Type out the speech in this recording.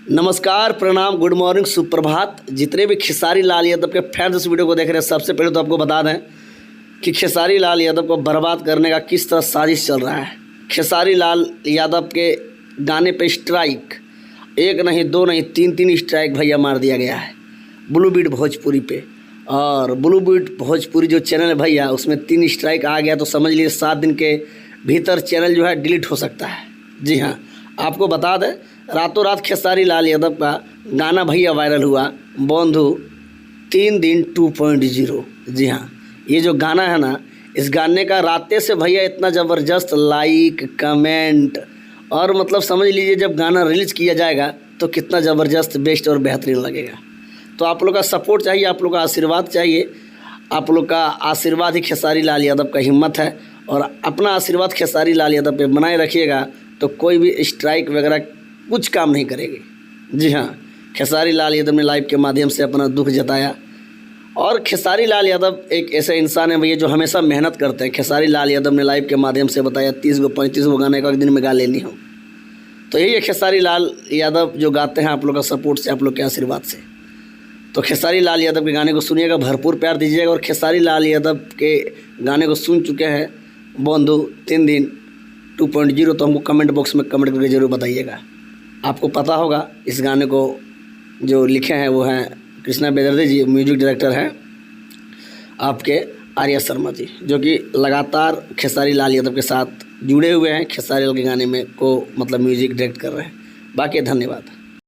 नमस्कार, प्रणाम, good morning, सुप्रभात। जितने भी खेसारी लाल यादव के फैंस इस वीडियो को देख रहे हैं, सबसे पहले तो आपको बता दें कि खेसारी लाल यादव को बर्बाद करने का किस तरह साजिश चल रहा है। खेसारी लाल यादव के गाने पे स्ट्राइक, एक नहीं, दो नहीं, तीन स्ट्राइक भैया मार दिया गया है ब्लू बीट भोजपुरी पे। और ब्लू बीट भोजपुरी जो चैनल है भैया, उसमें 3 स्ट्राइक आ गया तो समझ लीजिए 7 दिन के भीतर चैनल जो है डिलीट हो सकता है। जी हाँ, आपको बता दें, रातों रात खेसारी लाल यादव का गाना भैया वायरल हुआ, बंधु 3 दिन 2.0। जी हाँ, ये जो गाना है ना, इस गाने का रातें से भैया इतना ज़बरदस्त लाइक, कमेंट और मतलब समझ लीजिए जब गाना रिलीज़ किया जाएगा तो कितना ज़बरदस्त, बेस्ट और बेहतरीन लगेगा। तो आप लोग का सपोर्ट चाहिए, आप लोग का आशीर्वाद चाहिए। आप लोग का आशीर्वाद ही खेसारी लाल यादव का हिम्मत है, और अपना आशीर्वाद खेसारी लाल यादव पे बनाए रखिएगा तो कोई भी स्ट्राइक वगैरह कुछ काम नहीं करेगी। जी हाँ, खेसारी लाल यादव ने लाइव के माध्यम से अपना दुख जताया। और खेसारी लाल यादव एक ऐसे इंसान है भैया जो हमेशा मेहनत करते हैं। खेसारी लाल यादव ने लाइव के माध्यम से बताया 30 गो 35 गो गाने का एक दिन में गा लेनी हो। तो यही है खेसारी लाल यादव जो गाते हैं, आप लोग का सपोर्ट से, आप लोग के आशीर्वाद से। तो खेसारी लाल यादव के गाने को सुनिएगा, भरपूर प्यार दीजिएगा। और खेसारी लाल यादव के गाने को सुन चुके हैं बंधु 3 दिन 2.0 तो हमको कमेंट बॉक्स में कमेंट करके ज़रूर बताइएगा। आपको पता होगा इस गाने को जो लिखे हैं वो हैं कृष्णा बेदर्जी जी, म्यूजिक डायरेक्टर हैं आपके आर्या शर्मा जी, जो कि लगातार खेसारी लाल यादव के साथ जुड़े हुए हैं। खेसारी लाल के गाने में को मतलब म्यूजिक डायरेक्ट कर रहे हैं। बाकी धन्यवाद।